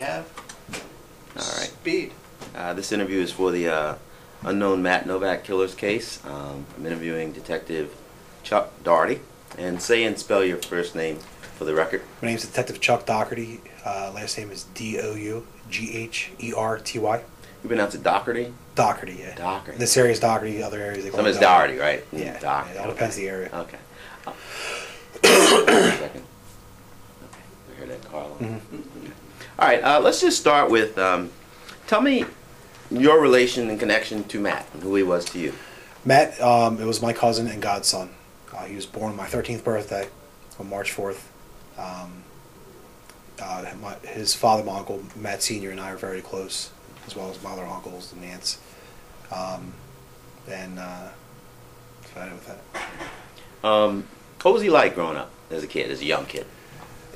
Have All right. speed. This interview is for the unknown Matt Novak killer's case. I'm interviewing Detective Chuck Dougherty. And say and spell your first name for the record. My name is Detective Chuck Dougherty. Last name is Dougherty. You pronounce it Dougherty? Dougherty, yeah. Dougherty. This area is Dougherty, other areas they call Some it is Dougherty, right? Yeah, Dougherty. it all depends the area. Okay. Second. Okay. We heard that, Carlo. Mm-hmm. All right. Let's just start with tell me your relation and connection to Matt and who he was to you. Matt, it was my cousin and godson. He was born on my 13th birthday on March 4th. His father, my uncle, Matt Sr., and I are very close, as well as my other uncles and aunts. That's about it with that. What was he like growing up as a kid, as a young kid?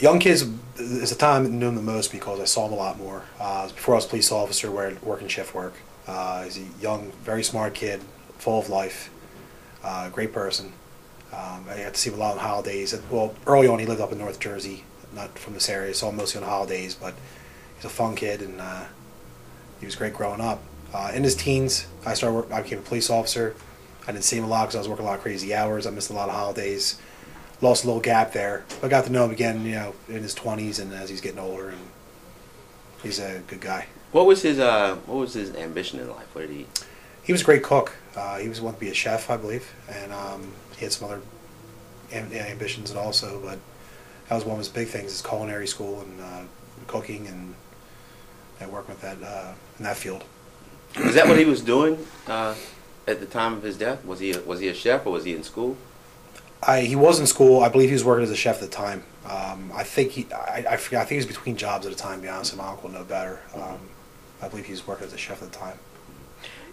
Young kids is the time I knew him the most because I saw him a lot more. Before I was a police officer, working shift work. He's a young, very smart kid, full of life, great person. I got to see him a lot on holidays. Well, early on he lived up in North Jersey, not from this area, saw him mostly on holidays, but he's a fun kid and he was great growing up. In his teens, I became a police officer. I didn't see him a lot because I was working a lot of crazy hours. I missed a lot of holidays. Lost a little gap there. But I got to know him again, in his 20s and as he's getting older, and he's a good guy. What was his ambition in life? What did he? He was a great cook. He wanted to be a chef, I believe, and he had some other ambitions and also, but that was one of his big things, is culinary school and cooking and working with that in that field. Is that what he was doing at the time of his death? Was he a chef or was he in school? He was in school. I believe he was working as a chef at the time. I think I forgot. I think he was between jobs at the time. To be honest, and my uncle would know better. I believe he was working as a chef at the time.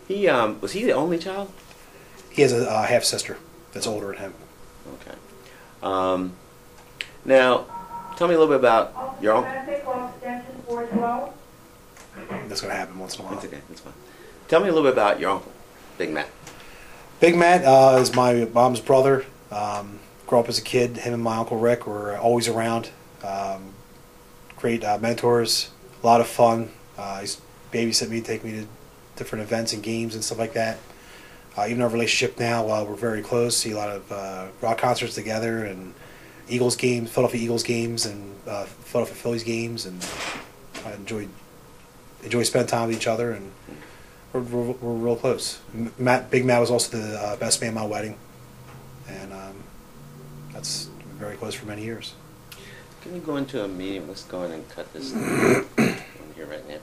He was he the only child? He has a half sister that's older than him. Okay. Now, tell me a little bit about your uncle. That's going to happen once in a while. That's okay. That's fine. Tell me a little bit about your uncle, Big Matt. Big Matt is my mom's brother. Grew up as a kid. Him and my Uncle Rick were always around. Great mentors. A lot of fun. He's babysit me, take me to different events and games and stuff like that. Even our relationship now, we're very close. See a lot of rock concerts together and Eagles games, Philadelphia Eagles games and Philadelphia Phillies games, and I enjoy spending time with each other, and we're real close. Big Matt was also the best man at my wedding, and that's very close for many years. Can you go into a meeting? Let's go in and cut this on here right now.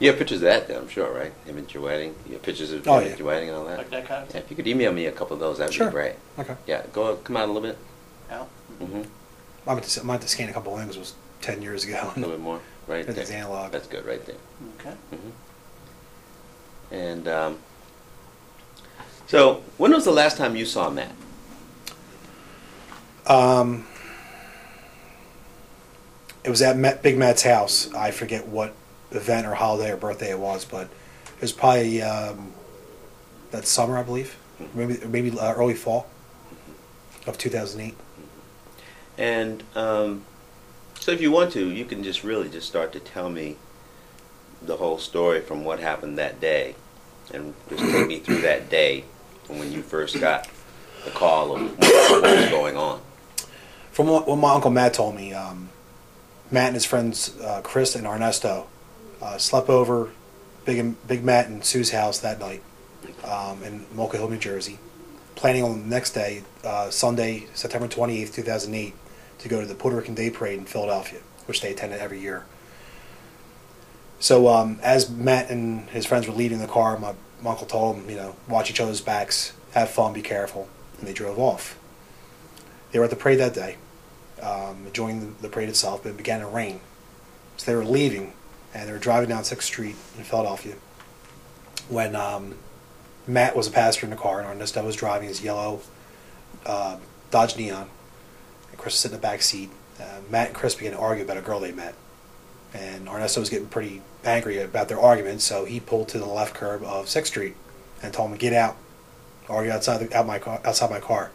You have pictures of that, though, I'm sure, right? Him at your wedding. You have pictures of him at your wedding and all that. Like that kind of Yeah, if you could email me a couple of those, that'd be great. Okay. Yeah, come out a little bit. Out. Mm-hmm. I might have to scan a couple of things. It was 10 years ago. A little bit more, right there. It's analog. That's good, right there. Okay. Mm-hmm. And so, when was the last time you saw Matt? It was at Big Matt's house. I forget what event or holiday or birthday it was, but it was probably that summer, I believe, maybe early fall of 2008. And so, if you want to, you can just start to tell me the whole story from what happened that day, and just take me through that day from when you first got the call of what was going on. From what my Uncle Matt told me, Matt and his friends Chris and Ernesto slept over Big Matt and Sue's house that night in Mocha Hill, New Jersey, planning on the next day, Sunday, September 28th, 2008, to go to the Puerto Rican Day Parade in Philadelphia, which they attended every year. So as Matt and his friends were leaving the car, my uncle told them, watch each other's backs, have fun, be careful, and they drove off. They were at the parade that day, enjoying the parade itself, but it began to rain. So they were leaving, and they were driving down 6th Street in Philadelphia when Matt was a passenger in the car, and Ernesto was driving his yellow Dodge Neon, and Chris was sitting in the back seat. Matt and Chris began to argue about a girl they met, and Ernesto was getting pretty angry about their argument, so he pulled to the left curb of 6th Street and told him to get out, argue outside my car.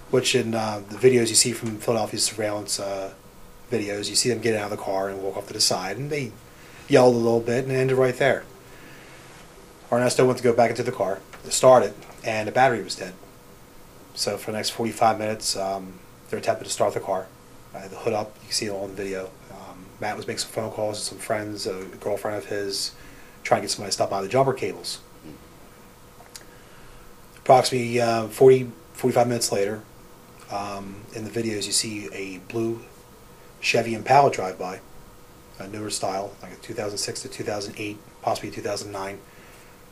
Which in the videos you see from Philadelphia surveillance videos, you see them get out of the car and walk off to the side, and they yelled a little bit, and it ended right there. Ernesto went to go back into the car to start it, and the battery was dead. So for the next 45 minutes, they're attempting to start the car. I had the hood up. You can see it all in the video. Matt was making some phone calls to some friends, a girlfriend of his, trying to get somebody to stop by the jumper cables. Approximately 45 minutes later, in the videos you see a blue Chevy Impala drive by, a newer style, like a 2006 to 2008, possibly 2009,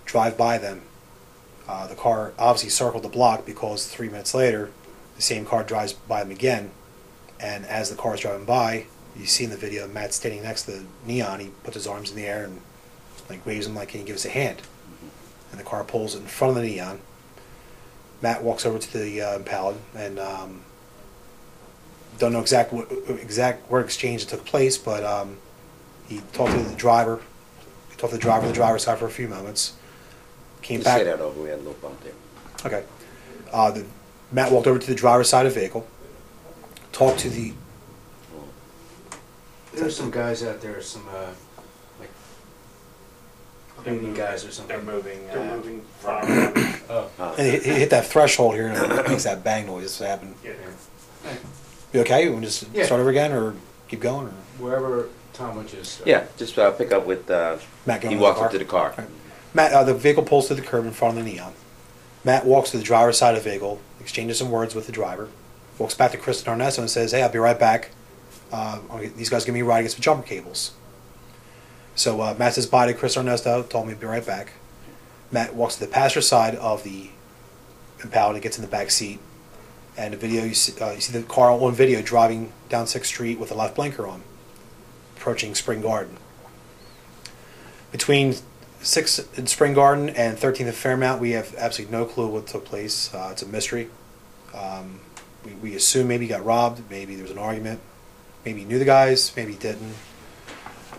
drive by them. The car obviously circled the block because 3 minutes later, the same car drives by them again, and as the car is driving by, you see in the video Matt standing next to the neon. He puts his arms in the air and like waves him like, "Can you give us a hand?" And the car pulls in front of the neon. Matt walks over to the Impala and don't know exact word exchange that took place, but he talked to the driver. He talked to the driver on the driver's side for a few moments. Came Just back. say that over. We had a little bump there. Okay. Matt walked over to the driver's side of the vehicle. Talked to the. There's some guys out there, some like cleaning guys or something. They're moving. And he hit that threshold here and it makes that bang noise happen. Yeah. You okay? You want to just start over again or keep going? Or? Wherever Tom would just. Yeah, just pick up with. Matt He walks up to the car. Right. Matt, the vehicle pulls to the curb in front of the neon. Matt walks to the driver's side of the vehicle, exchanges some words with the driver, walks back to Chris and Ernesto and says, "Hey, I'll be right back. These guys give me a ride against the jumper cables." So Matt says bye to Chris and Ernesto, told me to be right back. Matt walks to the passenger side of the Impala and gets in the back seat. And the video, you see the car on video driving down 6th Street with the left blinker on, approaching Spring Garden. Between 6th and Spring Garden and 13th and Fairmount, we have absolutely no clue what took place. It's a mystery. We assume maybe he got robbed, maybe there was an argument, maybe he knew the guys, maybe he didn't.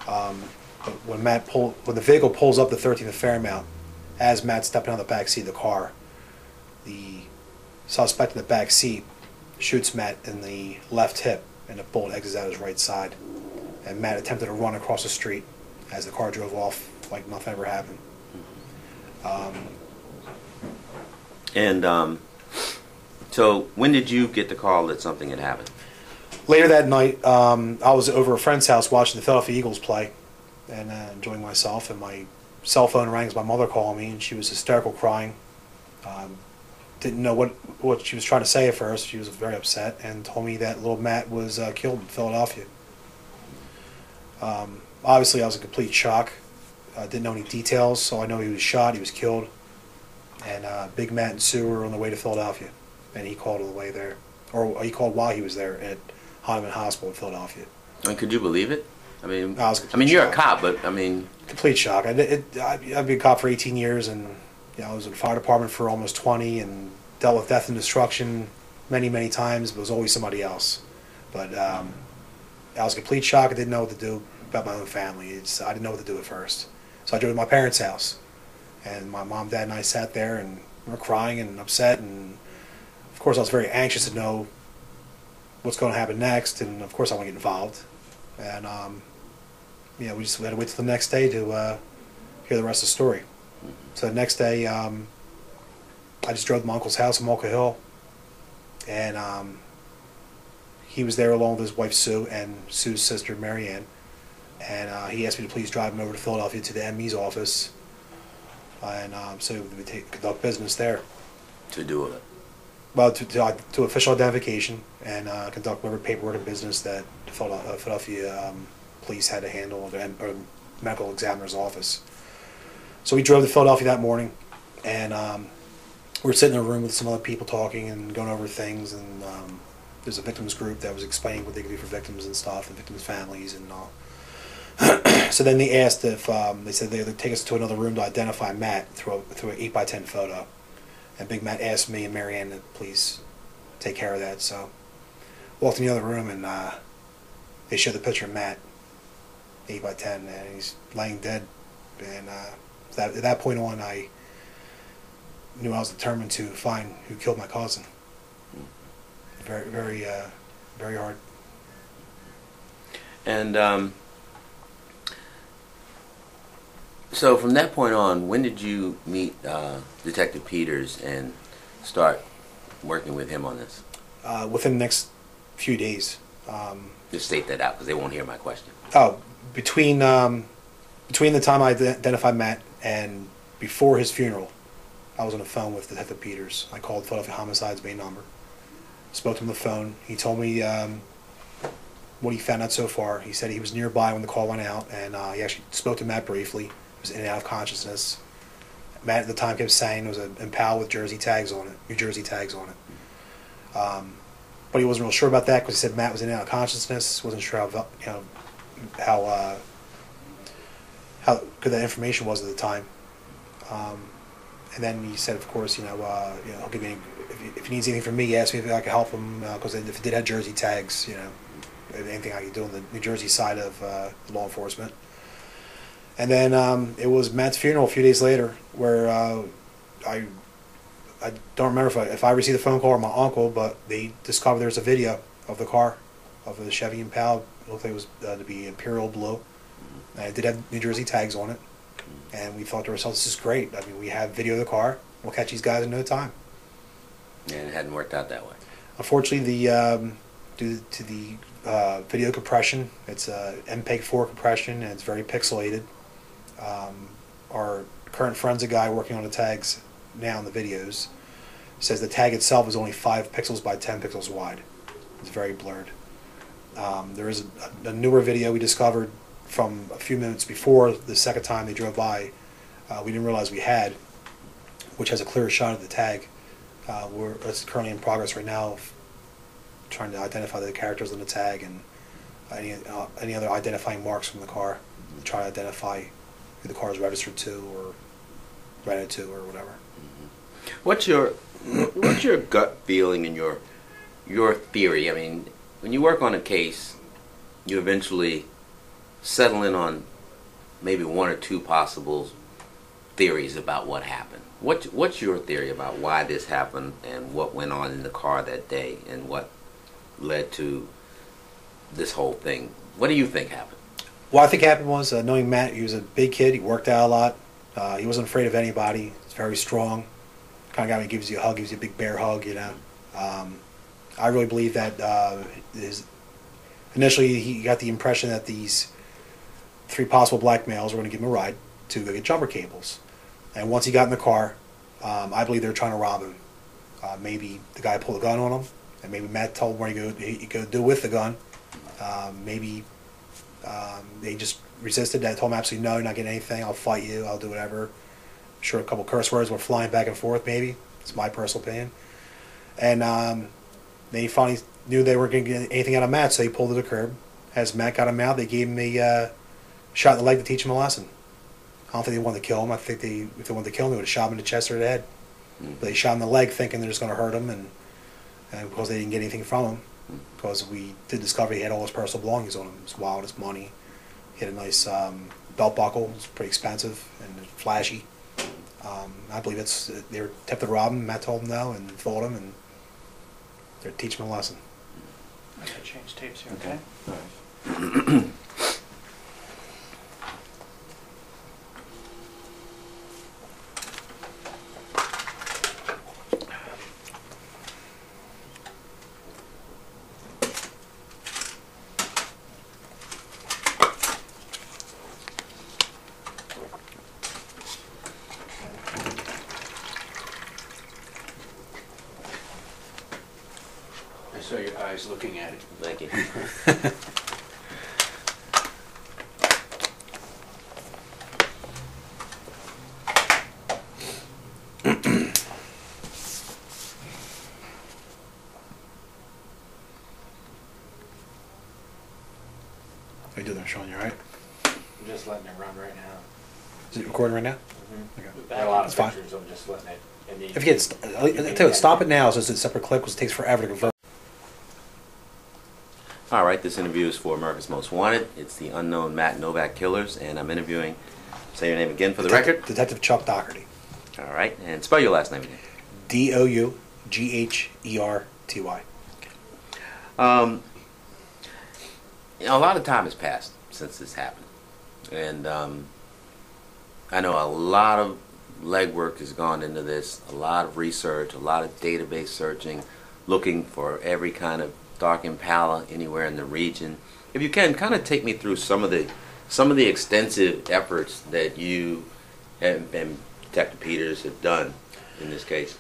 But when the vehicle pulls up to 13th and Fairmount, as Matt's stepping out of the back seat of the car, the suspect in the back seat shoots Matt in the left hip, and the bullet exits out his right side. And Matt attempted to run across the street as the car drove off like nothing ever happened. So when did you get the call that something had happened? Later that night, I was over a friend's house watching the Philadelphia Eagles play and enjoying myself, and my cell phone rang as my mother called me, and she was hysterical crying. Didn't know what she was trying to say at first. She was very upset and told me that little Matt was killed in Philadelphia. Obviously, I was in complete shock. I didn't know any details, so I know he was shot, he was killed, and Big Matt and Sue were on the way to Philadelphia, and he called on the way there, or he called while he was there at Hahnemann Hospital in Philadelphia. And could you believe it? I mean, shock. you're a cop, but I mean, complete shock. I've been a cop for 18 years, and I was in the fire department for almost 20, and dealt with death and destruction many times, but it was always somebody else. But I was in complete shock. I didn't know what to do about my own family. I didn't know what to do at first. So I drove to my parents' house, and my mom, dad, and I sat there, and we were crying and upset, and of course I was very anxious to know what's going to happen next, and of course I want to get involved. And we had to wait till the next day to hear the rest of the story. So the next day, I just drove to my uncle's house in Mulca Hill, and he was there along with his wife Sue and Sue's sister Mary Ann, and he asked me to please drive him over to Philadelphia to the ME's office, and so we conduct business there. to do it. Well, to official identification and conduct whatever paperwork and business that the Philadelphia police had to handle, or medical examiner's office. So we drove to Philadelphia that morning, and we were sitting in a room with some other people talking and going over things, and there's a victims group that was explaining what they could do for victims and stuff, and victims' families and all. So then they asked if, they said they would take us to another room to identify Matt through an 8x10 photo. And Big Matt asked me and Mary Ann to please take care of that. So walked in the other room, and they showed the picture of Matt, 8x10, and he's laying dead. And at that point on, I knew I was determined to find who killed my cousin. Very, very, very hard. And So from that point on, when did you meet Detective Peters and start working with him on this? Within the next few days. Just state that out because they won't hear my question. Oh, between the time I identified Matt and before his funeral, I was on the phone with Detective Peters. I called Philadelphia Homicide's main number. Spoke to him on the phone. He told me what he found out so far. He said he was nearby when the call went out, and he actually spoke to Matt briefly. He was in and out of consciousness. Matt at the time kept saying it was an Impala with Jersey tags on it, New Jersey tags on it. But he wasn't real sure about that because he said Matt was in and out of consciousness. Wasn't sure how good that information was at the time. And then he said, of course, I'll give you if he needs anything from me. He asked me if I could help him because if it did have Jersey tags, anything I could do on the New Jersey side of law enforcement. And then it was Matt's funeral a few days later, where I don't remember if I received a phone call or my uncle, but they discovered there was a video of the car, of the Chevy Impala. It looked like it was to be Imperial Blue. And it did have New Jersey tags on it. And we thought to ourselves, this is great. I mean, we have video of the car. We'll catch these guys in no time. And it hadn't worked out that way. Unfortunately, due to the video compression, it's MPEG-4 compression, and it's very pixelated. Our current forensic guy working on the tags now in the videos says the tag itself is only 5 pixels by 10 pixels wide. It's very blurred. There is a newer video we discovered from a few minutes before the second time they drove by. We didn't realize we had, which has a clearer shot of the tag. It's currently in progress right now, trying to identify the characters on the tag and any other identifying marks from the car to try to identify who the car is registered to or rented to or whatever. What's your gut feeling and your theory? I mean, when you work on a case, you eventually settle in on maybe one or two possible theories about what happened. What's your theory about why this happened and what went on in the car that day and what led to this whole thing? What do you think happened? What I think happened was, knowing Matt, he was a big kid, he worked out a lot, he wasn't afraid of anybody, he's very strong, kind of guy who gives you a hug, gives you a big bear hug, I really believe that initially he got the impression that these 3 possible black males were going to give him a ride to go get jumper cables. And once he got in the car, I believe they were trying to rob him. Maybe the guy pulled a gun on him, and maybe Matt told him what he could do with the gun. Maybe they just resisted. I told him absolutely no, you're not getting anything. I'll fight you. I'll do whatever. I'm sure a couple curse words were flying back and forth. Maybe it's my personal opinion. And then he finally knew they weren't going to get anything out of Matt, so he pulled to the curb. As Matt got him out, they gave him a shot in the leg to teach him a lesson. I don't think they wanted to kill him. I think if they wanted to kill him, they would have shot him in the chest or the head. But they shot him in the leg thinking they're just going to hurt him, and because they didn't get anything from him, because we did discover he had all his personal belongings on him, his wallet, his money. He had a nice belt buckle. It was pretty expensive and flashy. I believe they were tempted to rob him. Matt told him no and fought him, and they're teaching him a lesson. I'm going to change tapes here, okay? All right. I saw your eyes looking at it. Thank you. How you doing there, Sean? You all right? I'm just letting it run right now. Is it recording right now? Mm-hmm. Okay. There are a lot of That's fine. pictures. I'm just letting it. If you get, tell you, stop it now so it's a separate clip because it takes forever to convert. All right, this interview is for America's Most Wanted. It's the unknown Matt Novak killers, and I'm interviewing, say your name again for the record. Detective Chuck Dougherty. All right, and spell your last name again. Dougherty. A lot of time has passed since this happened, and I know a lot of legwork has gone into this, a lot of research, a lot of database searching, looking for every kind of dark Impala anywhere in the region. If you can, kind of take me through some of the extensive efforts that you and Detective Peters have done in this case.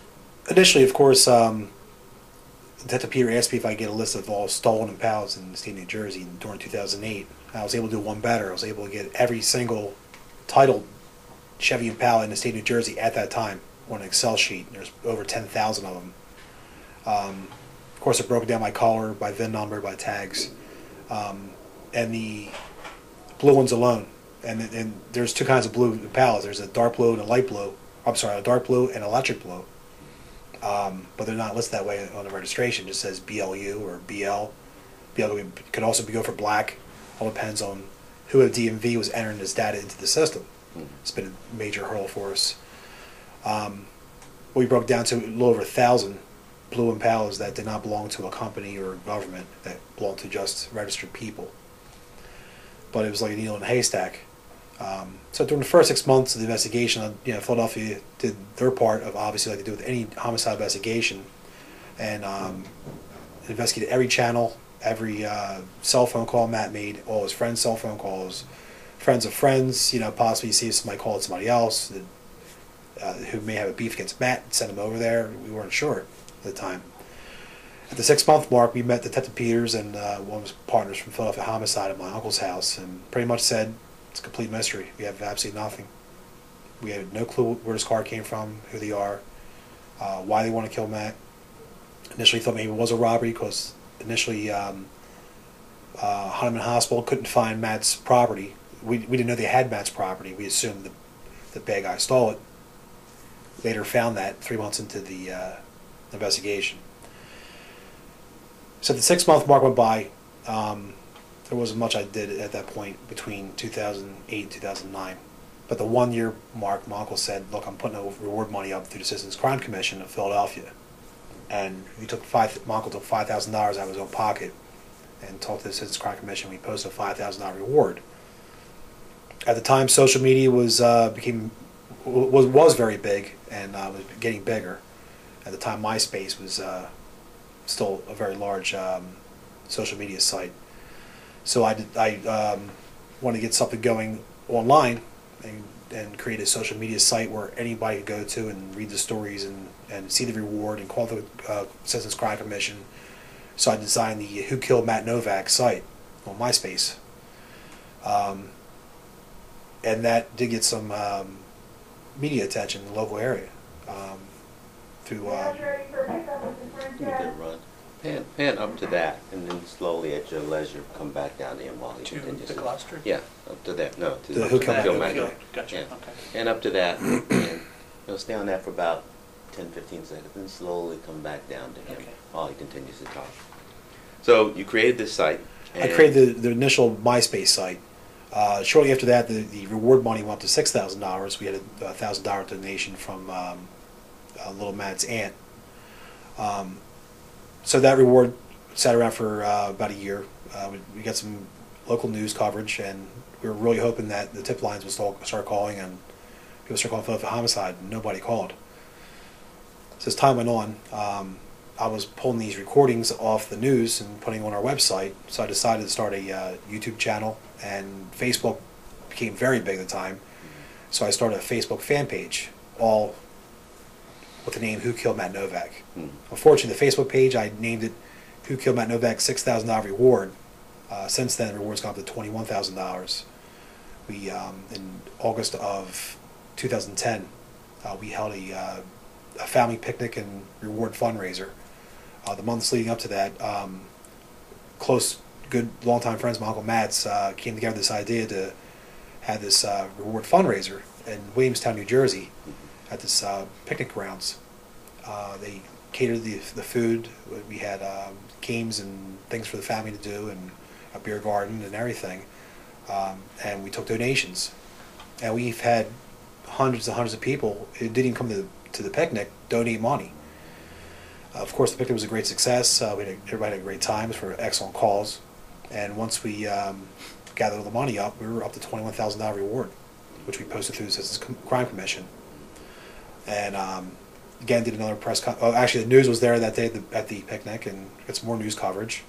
Initially, of course, Detective Peter asked me if I get a list of all stolen Impalas in the state of New Jersey during 2008. I was able to do one better. I was able to get every single titled Chevy Impala in the state of New Jersey at that time on an Excel sheet. There's over 10,000 of them. Of course, I broke down by color, by VIN number, by tags, and the blue ones alone. And there's two kinds of blue Impalas. There's a dark blue and a light blue. I'm sorry, a dark blue and electric blue. But they're not listed that way on the registration. It just says BLU or BL. BL could also go for black. All depends on who at DMV was entering this data into the system. It's been a major hurdle for us. We broke down to a little over 1,000 blue Impalas that did not belong to a company or a government, that belonged to just registered people. But it was like a needle in a haystack. So during the first 6 months of the investigation, Philadelphia did their part of, obviously, like they do with any homicide investigation, and investigated every channel, every cell phone call Matt made, all his friends' cell phone calls, friends of friends, possibly see if somebody called somebody else who may have a beef against Matt, send him over there. We weren't sure at the time. At the 6-month mark, we met Detective Peters and one of his partners from Philadelphia Homicide at my uncle's house, and pretty much said, it's a complete mystery. We have absolutely nothing. We had no clue where this car came from, who they are, why they want to kill Matt. Initially thought maybe it was a robbery because initially Hunterman Hospital couldn't find Matt's property. We didn't know they had Matt's property. We assumed the bad guy stole it. Later found that 3 months into the investigation. So the 6-month mark went by. There wasn't much I did at that point between 2008 and 2009. But the 1-year mark, my uncle said, look, I'm putting a reward money up through the Citizens Crime Commission of Philadelphia. And my uncle took $5,000 out of his own pocket and talked to the Citizens Crime Commission. We posted a $5,000 reward. At the time, social media was very big and was getting bigger. At the time, MySpace was still a very large social media site. So I wanted to get something going online and create a social media site where anybody could go to and read the stories and see the reward and call the Citizens Crime Commission. So I designed the Who Killed Matt Novak site on MySpace. And that did get some media attention in the local area. Through Pan up to that, and then slowly at your leisure come back down to him while he To continues. the Gloucester? Yeah, up to that. No, to The the Who to Killed Kill Matt Matt. Novak. Gotcha, Yeah. okay. And up to that, and he'll stay on that for about 10-15 seconds, and slowly come back down to him Okay. while he continues to talk. So you created this site. I created the initial MySpace site. Shortly after that, the reward money went up to $6,000. We had a $1,000 donation from little Matt's aunt. So that reward sat around for about a year. We got some local news coverage, and we were really hoping that the tip lines would start calling and people start calling Philadelphia Homicide, and nobody called. So as time went on, I was pulling these recordings off the news and putting on our website, so I decided to start a YouTube channel, and Facebook became very big at the time. So I started a Facebook fan page, all with the name Who Killed Matt Novak. Unfortunately, the Facebook page, I named it Who Killed Matt Novak $6,000 reward. Since then, the reward's gone up to $21,000. We, in August of 2010, we held a family picnic and reward fundraiser. The months leading up to that, close, good, longtime friends, my Uncle Matt's, came together with this idea to have this reward fundraiser in Williamstown, New Jersey, at this picnic grounds. They catered the food. We had games and things for the family to do, and a beer garden and everything. And we took donations. And we've had hundreds and hundreds of people who didn't even come to the picnic donate money. Of course, the picnic was a great success. Everybody had a great time for excellent calls. And once we gathered all the money up, we were up to $21,000 reward. which we posted through the Citizens Crime Commission. And again, did another actually, the news was there that day at the picnic, and got some more news coverage.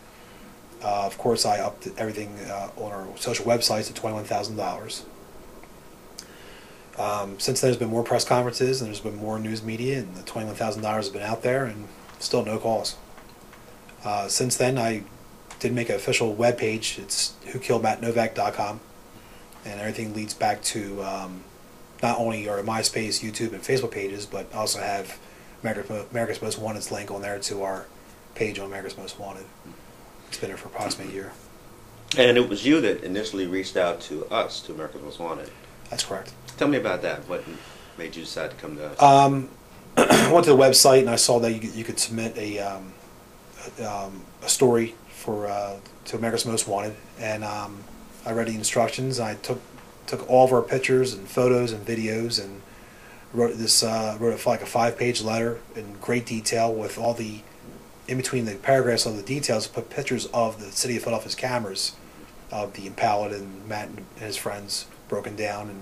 Of course, I upped everything on our social websites at $21,000. Since then, there's been more press conferences, and there's been more news media, and the $21,000 has been out there, and still no calls. Since then, I did make an official web page. It's whokilledmattnovak.com, and everything leads back to not only our MySpace, YouTube, and Facebook pages, but I also have America's Most Wanted's link on there to our page on America's Most Wanted. It's been there for approximately a year. And it was you that initially reached out to us, to America's Most Wanted. That's correct. Tell me about that. What made you decide to come to us? I went to the website and I saw that you could submit a story for to America's Most Wanted, and I read the instructions. I took all of our pictures and photos and videos and wrote like a 5-page letter in great detail with all the in between the paragraphs of the details. Put pictures of the City of Philadelphia's cameras of the Impala and Matt and his friends broken down, and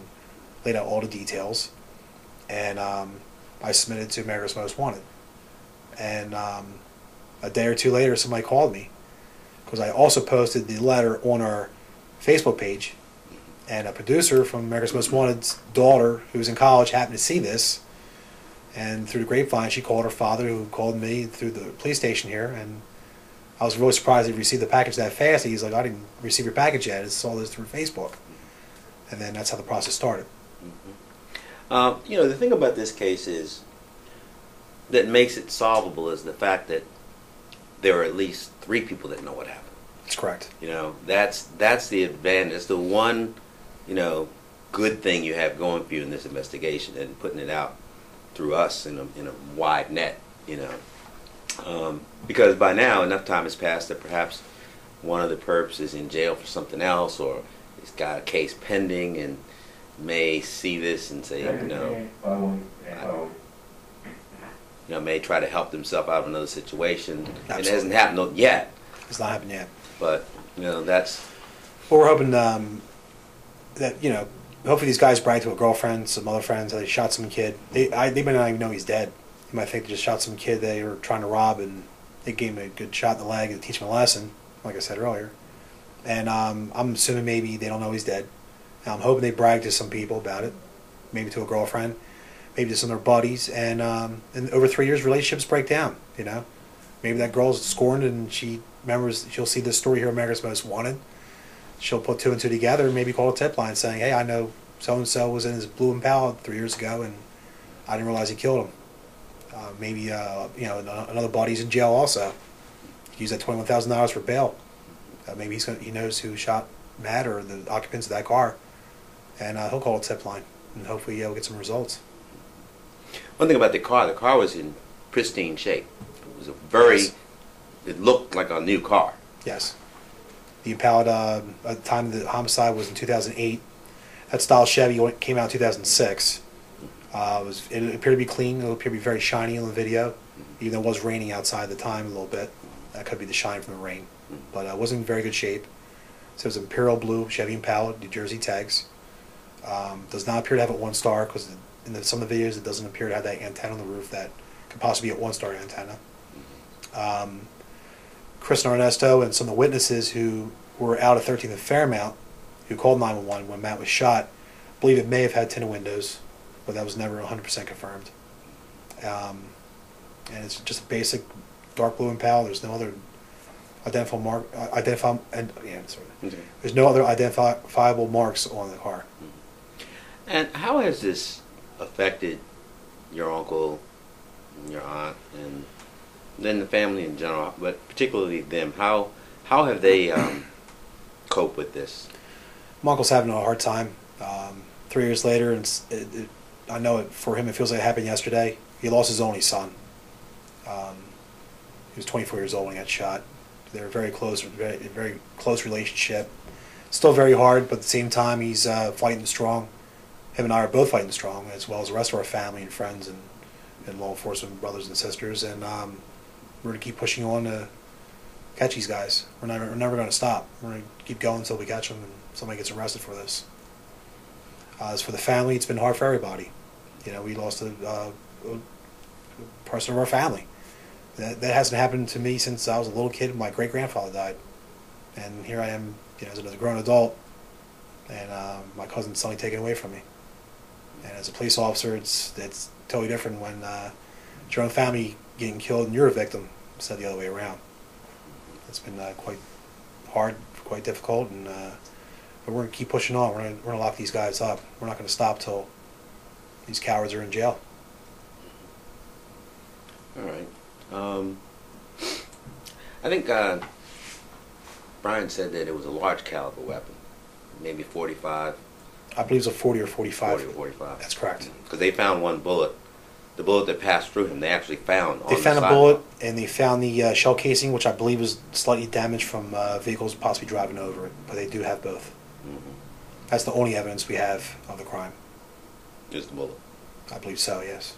laid out all the details. And I submitted to America's Most Wanted. And a day or two later, somebody called me, because I also posted the letter on our Facebook page, and a producer from America's Most Wanted's daughter, who was in college, happened to see this, and through the grapevine, she called her father, who called me through the police station here, and I was really surprised he received the package that fast. He's like, "I didn't receive your package yet. I saw this through Facebook." And then that's how the process started. You know, the thing about this case is that makes it solvable is the fact that there are at least 3 people that know what happened. That's correct. You know, that's the advantage. It's the one, you know, good thing you have going for you in this investigation, and putting it out through us in a wide net. You know, because by now enough time has passed that perhaps one of the perps is in jail for something else, or he's got a case pending and may see this and say, may try to help himself out of another situation. Absolutely. It hasn't happened yet. It's not happened yet. But, you know, that's... Well, we're hoping that, you know, hopefully these guys brag to a girlfriend, some other friends, that they shot some kid. They might not even know he's dead. You might think they just shot some kid they were trying to rob, and they gave him a good shot in the leg to teach him a lesson, like I said earlier. And I'm assuming maybe they don't know he's dead. And I'm hoping they brag to some people about it, maybe to a girlfriend, maybe to some of their buddies, and over 3 years, relationships break down. You know, maybe that girl's scorned, and she remembers. She'll see this story here, America's Most Wanted. She'll put 2 and 2 together, and maybe call a tip line saying, "Hey, I know so and so was in his blue Impala 3 years ago, and I didn't realize he killed him." Maybe you know, another buddy's in jail also. Use that $21,000 for bail. Maybe he knows who shot Matt or the occupants of that car, and he'll call a tip line, and hopefully he'll get some results. One thing about the car was in pristine shape. It was a very, it looked like a new car. Yes. The Impala, at the time of the homicide, was in 2008. That style Chevy came out in 2006. It appeared to be clean. It appeared to be very shiny on the video, even though it was raining outside at the time a little bit. That could be the shine from the rain. But it wasn't in very good shape. So it was Imperial Blue Chevy Impala, New Jersey tags. Does not appear to have a 1-star, because in some of the videos it doesn't appear to have that antenna on the roof that could possibly be a 1-star antenna. Chris and Ernesto and some of the witnesses who were out at 13th and Fairmount, who called 911 when Matt was shot, believe it may have had tinted windows, but that was never 100% confirmed. And it's just a basic dark blue Impala. There's no other there's no other identifiable marks on the car. And how has this affected your uncle, and your aunt, and then the family in general, but particularly them? How have they coped with this? My uncle's having a hard time. 3 years later, and I know for him it feels like it happened yesterday. He lost his only son. He was 24 years old when he got shot. They were very close, very close relationship. Still very hard, but at the same time, he's fighting strong. Him and I are both fighting strong, as well as the rest of our family and friends and law enforcement brothers and sisters. And we're going to keep pushing on to catch these guys. We're never going to stop. We're going to keep going until we catch them and somebody gets arrested for this. As for the family, it's been hard for everybody. You know, we lost a person of our family. That hasn't happened to me since I was a little kid. My great-grandfather died. And here I am, you know, as a grown adult, and my cousin's suddenly taken away from me. And as a police officer, it's totally different when it's your own family getting killed and you're a victim instead of the other way around. It's been quite hard, quite difficult, and but we're going to keep pushing on. We're going to lock these guys up. We're not going to stop till these cowards are in jail. All right. I think Brian said that it was a large caliber weapon, maybe 45. I believe it's a 40 or 45. 40 or 45. That's correct. Because they found one bullet. The bullet that passed through him, they actually found on They the found a sidewalk. bullet, and they found the shell casing, which I believe was slightly damaged from vehicles possibly driving over it. But they do have both. Mm-hmm. That's the only evidence we have of the crime. Just the bullet. I believe so, yes.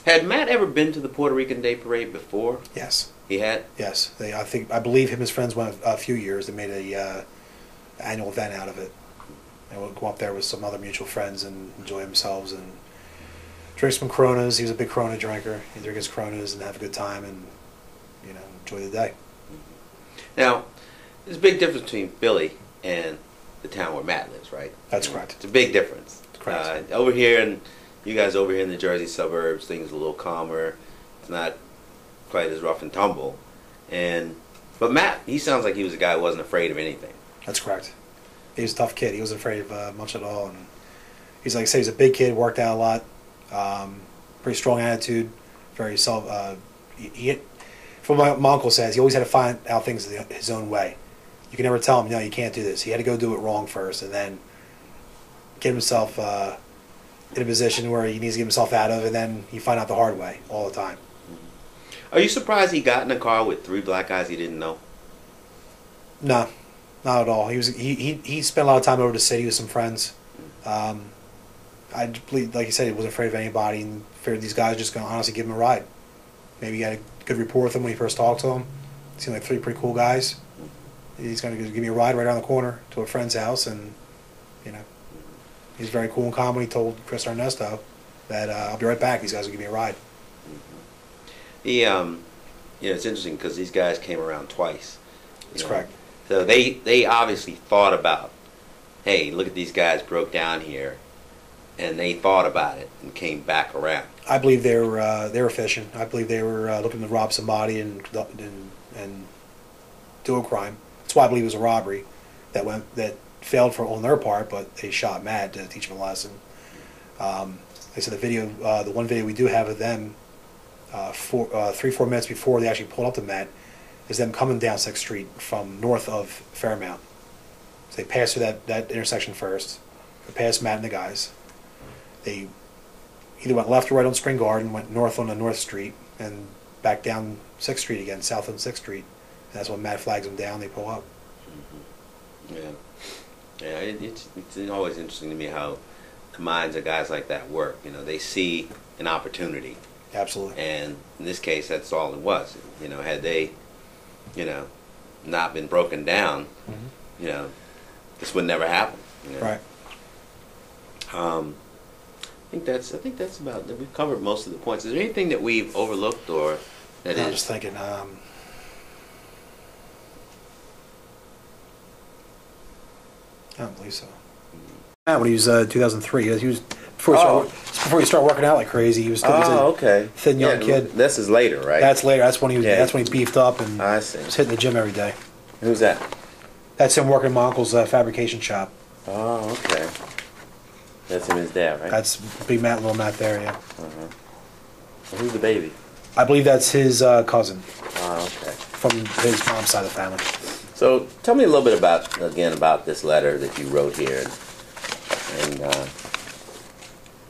Had Matt ever been to the Puerto Rican Day Parade before? Yes. He had? Yes. I believe him and his friends went a few years. They made a annual event out of it. And we'll go up there with some other mutual friends and enjoy themselves and drink some Coronas. He was a big Corona drinker. He'd drink his Coronas and have a good time and, you know, enjoy the day. Now, there's a big difference between Philly and the town where Matt lives, right? That's correct. It's a big difference. Correct. Over here, and you guys over here in the Jersey suburbs, things are a little calmer. It's not quite as rough and tumble. But Matt, he sounds like he was a guy who wasn't afraid of anything. That's correct. He was a tough kid. He wasn't afraid of much at all. And he's like I say, he's a big kid, worked out a lot, pretty strong attitude, very self. From what my uncle says, he always had to find out things his own way. You can never tell him, no, you can't do this. He had to go do it wrong first, and then get himself in a position where he needs to get himself out of, and then he find out the hard way all the time. Are you surprised he got in a car with 3 black guys he didn't know? No, not at all. He spent a lot of time over the city with some friends. I believe, like you said, he wasn't afraid of anybody, and figured these guys were just going to honestly give him a ride. Maybe he had a good rapport with them when he first talked to them. Seemed like 3 pretty cool guys. He's going to give me a ride right around the corner to a friend's house, and you know, he's very cool and calm when he told Chris Ernesto that I'll be right back. These guys will give me a ride. You know, it's interesting because these guys came around twice. That's correct. So they obviously thought about, hey, look at these guys broke down here, and they thought about it and came back around. I believe they were fishing. I believe they were looking to rob somebody and do a crime. That's why I believe it was a robbery that failed on their part, but they shot Matt to teach him a lesson. Like I said, the one video we do have of them, 3-4 minutes before they actually pulled up to Matt, is them coming down 6th Street from north of Fairmount. So they passed through that intersection first. They passed Matt and the guys. They either went left or right on Spring Garden, went north on the North Street, and back down 6th Street again, south on 6th Street. And that's when Matt flags them down, they pull up. Mm-hmm. Yeah, it's always interesting to me how the minds of guys like that work. You know, they see an opportunity. Absolutely. And in this case, that's all it was. You know, had they, you know, not been broken down, you know, this would never happen. You know? Right. I think that's about. We've covered most of the points. Is there anything that we've overlooked or that I'm is? just thinking. I don't believe so. When he was 2003, he was before he started working out like crazy. He was still okay. thin young kid. This is later, right? That's later. That's when he was. Yeah. That's when he beefed up and I see. was hitting the gym every day. Who's that? That's him working in my uncle's fabrication shop. Oh, okay. That's him, his dad, right? That's Big Matt, Little Matt there. Yeah. Uh-huh. So who's the baby? I believe that's his cousin Oh, okay. from his mom's side of the family. So tell me a little bit about this letter that you wrote here, and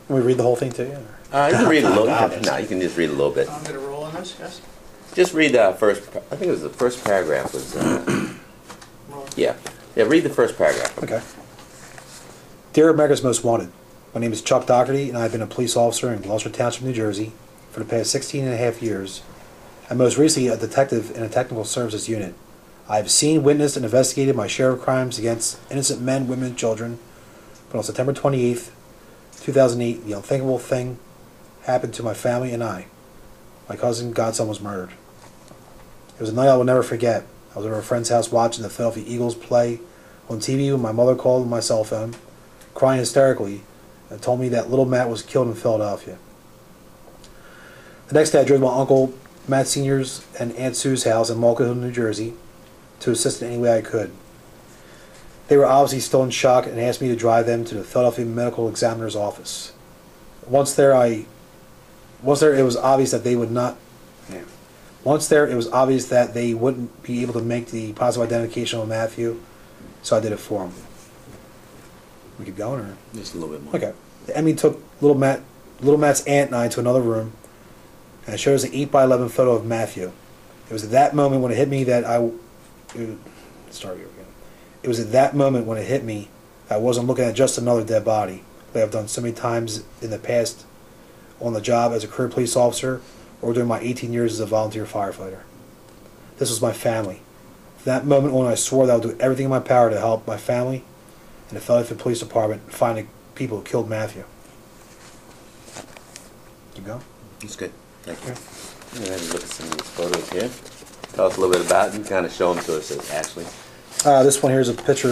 Can we read the whole thing to you? you can read a little. God. No, you can just read a little bit. I'm going to roll on this, yes? Just read the first. I think it was the first paragraph. Was yeah. Read the first paragraph. Okay. Dear America's Most Wanted, my name is Chuck Dougherty, and I've been a police officer in Gloucester Township, New Jersey, for the past 16 and a half years, and most recently a detective in a technical services unit. I have seen, witnessed, and investigated my share of crimes against innocent men, women, and children. But on September 28th, 2008, the unthinkable thing happened to my family and I. My cousin, godson, was murdered. It was a night I will never forget. I was at a friend's house watching the Philadelphia Eagles play on TV when my mother called on my cell phone, crying hysterically, and told me that little Matt was killed in Philadelphia. The next day I drove my uncle Matt Sr.'s and Aunt Sue's house in Malka Hill, New Jersey, to assist in any way I could. They were obviously still in shock and asked me to drive them to the Philadelphia Medical Examiner's office. Once there, it was obvious that they would not. Once there, it was obvious that they wouldn't be able to make the positive identification of Matthew, so I did it for them. We keep going, or Just a little bit more. okay. Emmy took little Matt's aunt and I to another room, and showed us an 8x11 photo of Matthew. It was at that moment when it hit me that It was at that moment when it hit me I wasn't looking at just another dead body, like I've done so many times in the past on the job as a career police officer or during my 18 years as a volunteer firefighter. This was my family. From that moment on, I swore that I would do everything in my power to help my family and the Philadelphia Police Department find the people who killed Matthew. Keep going. That's good. Thank you. Go ahead and look at some of these photos here. Tell us a little bit about it and kind of show them to us, actually. This one here is a picture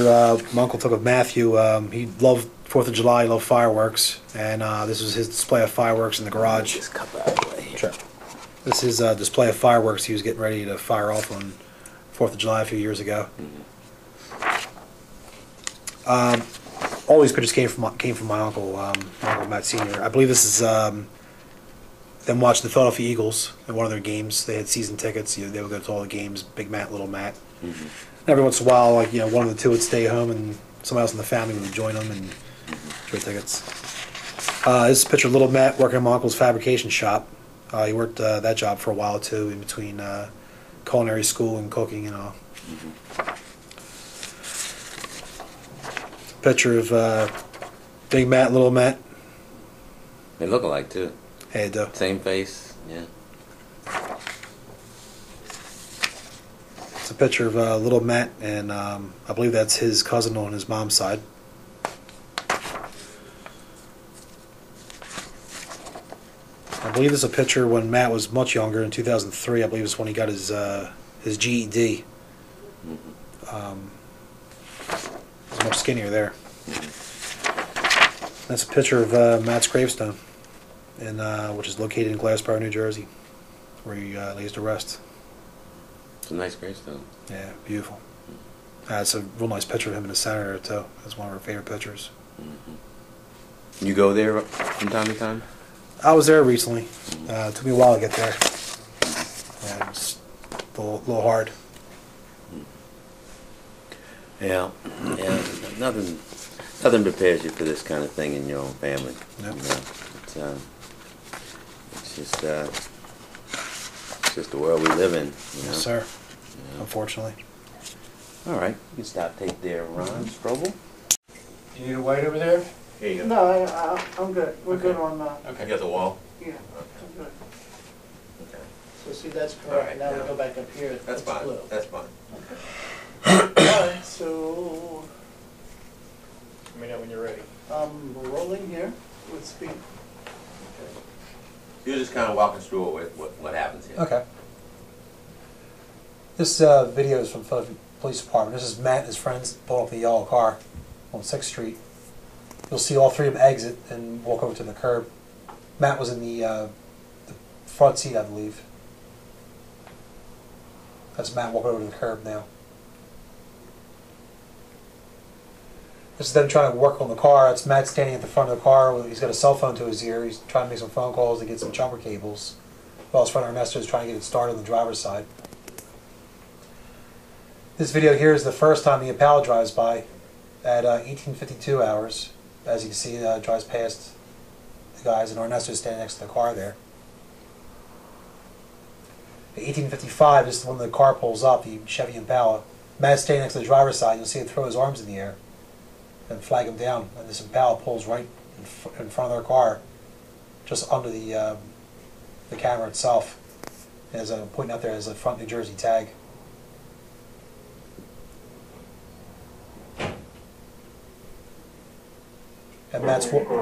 my uncle took of Matthew. He loved 4th of July, he loved fireworks, and this was his display of fireworks in the garage. Just cut that out of the way here. Sure. This is a display of fireworks he was getting ready to fire off on 4th of July a few years ago. All these pictures came from my uncle, Uncle Matt Sr. I believe this is them watching the Philadelphia Eagles at one of their games. They had season tickets. They would go to all the games, Big Matt, Little Matt. Mm-hmm. Every once in a while, one of the two would stay home and somebody else in the family would join them and trade tickets. This is a picture of Little Matt working in my uncle's fabrication shop. He worked that job for a while too, in between culinary school and cooking and all. Picture of Big Matt, Little Matt. They look alike too. Hey, do. Same face, yeah. It's a picture of Little Matt, and I believe that's his cousin on his mom's side. I believe this is a picture when Matt was much younger, in 2003. I believe it's when he got his GED. He's much skinnier there. That's a picture of Matt's gravestone, which is located in Gloucester, New Jersey, where he lays to rest. It's a nice gravestone. Yeah, beautiful. It's a real nice picture of him in the center there, too. That's one of our favorite pictures. Mm-hmm. You go there from time to time? I was there recently. It took me a while to get there. Yeah, it's a little hard. Yeah. Nothing prepares you for this kind of thing in your own family. Yep. It's just the world we live in. Yes, sir. Yeah. Unfortunately. All right, you can stop tape there, Ron Strobel. Do you need a white over there? Here you go. No, I'm good. We're good on, Okay. You got the wall? yeah, I'm good. Okay. So see, that's All right, correct. Now we now- go back up here. That's it's fine. blue. That's fine. Alright, so Let me know when you're ready. I'm rolling here with speed. You're just kind of walking through what happens here. Okay. This video is from Philadelphia Police Department. This is Matt and his friends pulling up the yellow car on 6th Street. You'll see all three of them exit and walk over to the curb. Matt was in the front seat, I believe. That's Matt walking over to the curb now. This is them trying to work on the car. It's Matt standing at the front of the car. He's got a cell phone to his ear. He's trying to make some phone calls to get some jumper cables, while his friend Ernesto is trying to get it started on the driver's side. This video here is the first time the Impala drives by at 18:52 hours. As you can see, drives past the guys, and Ernesto is standing next to the car there. At 18:55 is when the car pulls up, the Chevy Impala. Matt's standing next to the driver's side. You'll see him throw his arms in the air and flag him down, and this Impala pulls right in front of their car, just under the camera itself. As I'm pointing out there, as a front New Jersey tag. And Matt's currently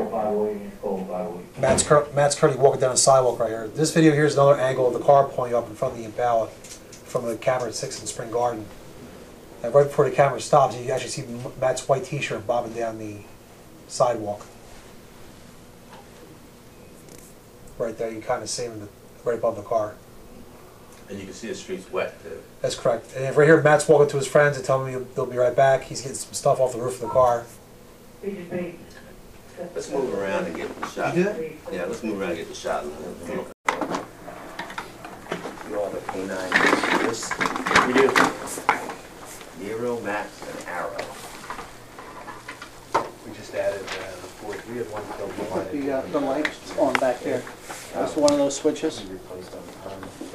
walking down the sidewalk right here. This video here is another angle of the car pulling up in front of the Impala from the camera at 6 in Spring Garden. And right before the camera stops, you actually see Matt's white t-shirt bobbing down the sidewalk. Right there, you can kind of see him right above the car. And you can see the streets wet too. That's correct. And right here, Matt's walking to his friends and telling me they'll be right back. He's getting some stuff off the roof of the car. Let's move around and get the shot. You do that? Yeah, let's move around and get the shot. You all the canine. This, We do. Nero, Max, and Arrow. We just added the fourth. We had one killed. The lights on back there. That's one of those switches. We replaced them.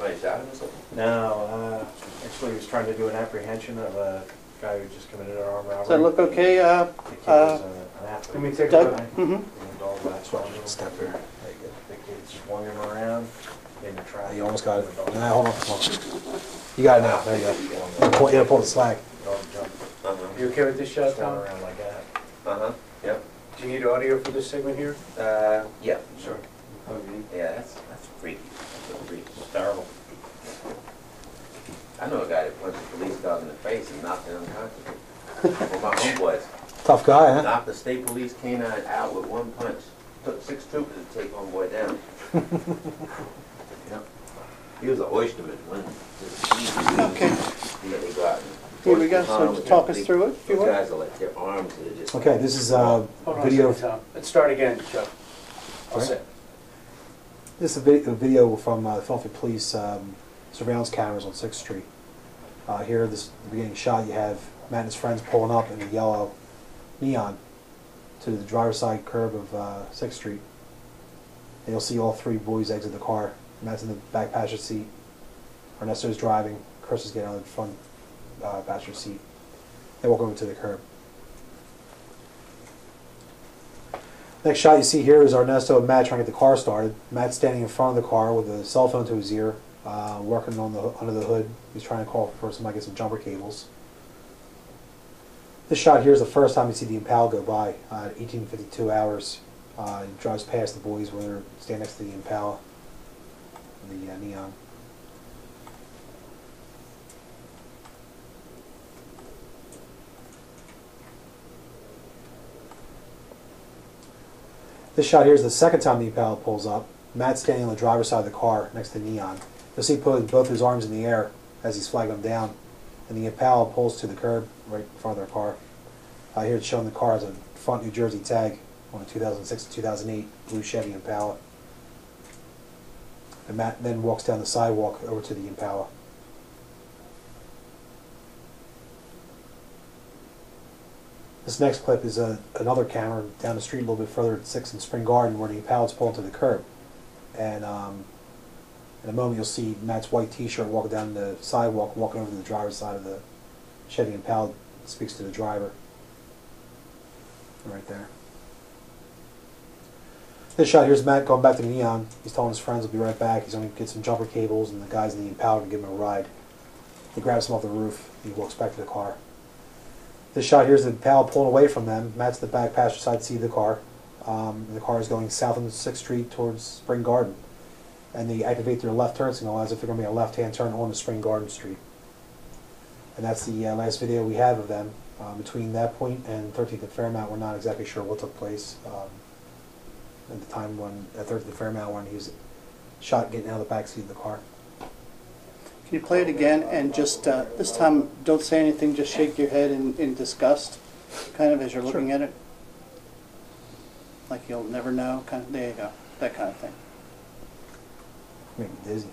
Right, shot him or something? No, actually he was trying to do an apprehension of a guy who just committed an armed robbery. Does that look okay? The kid was an athlete. Can we take a Doug? look? Mm-hmm. And the dog latched on him. Step here. The kid swung him around in the traffic. You almost got it. The dog- Nah, hold on. You got it now. There you go. You gotta pull the slack. the dog jumped, Uh-huh. You okay with this shot, swung Tom? around like that. Uh-huh. Yep. Do you need audio for this segment here? Yeah. Sure. Yeah, that's freaky. That's freaky. Terrible. I know a guy that punched a police dog in the face and knocked him unconscious. Well, my homeboys Tough guy, huh? knocked the state police canine out with one punch. Took 6 troopers to take homeboy down. Yep. He was an oysterman. Okay. They go out and Here we go. So talk us through it, if you Those would. guys are like, their arms are just... Okay, this is Hold on video. a second, Tom. Let's start again, Chuck. All Right. set. This is a video from the Philadelphia Police surveillance cameras on 6th Street. Here, the beginning shot, you have Matt and his friends pulling up in the yellow neon to the driver's side curb of 6th Street. And you'll see all 3 boys exit the car. Matt's in the back passenger seat. Ernesto's driving. Chris is getting on the front passenger seat. They walk over to the curb. Next shot you see here is Ernesto and Matt trying to get the car started. Matt's standing in front of the car with a cell phone to his ear, working on under the hood. He's trying to call for somebody to get some jumper cables. This shot here is the first time you see the Impala go by at 18:52 hours. He drives past the boys when they're standing next to the Impala, the neon. This shot here is the second time the Impala pulls up. Matt's standing on the driver's side of the car next to Neon. You'll see he put both his arms in the air as he's flagging them down. And the Impala pulls to the curb right in front of their car. Here it's showing the car has a front New Jersey tag on a 2006 to 2008 blue Chevy Impala. And Matt then walks down the sidewalk over to the Impala. This next clip is another camera down the street a little bit further at 6 in Spring Garden where the Impala's pulling to the curb. And in a moment you'll see Matt's white t-shirt walking down the sidewalk, walking over to the driver's side of the Chevy Impala, speaks to the driver. Right there. This shot here's Matt going back to Neon. He's telling his friends he'll be right back. He's going to get some jumper cables and the guys in the Impala can give him a ride. He grabs him off the roof. He walks back to the car. This shot here's the Impala pulling away from them. Matt's the back passenger side seat of the car. The car is going south on 6th Street towards Spring Garden. And they activate their left turn signal as if they're going to be a left-hand turn onto Spring Garden Street. And that's the last video we have of them. Between that point and 13th and Fairmount, we're not exactly sure what took place. At the time when, at 13th and Fairmount, when he was shot getting out of the back seat of the car. Can you play it again and just, this time, don't say anything, just shake your head in disgust, kind of as you're looking at it? Like you'll never know, kind of, there you go, that kind of thing. Make me dizzy.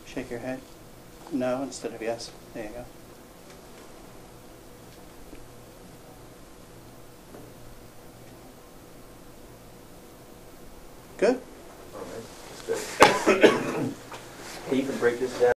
Shake your head. No instead of yes. There you go. Good. All right, that's good. Hey, you can break this down.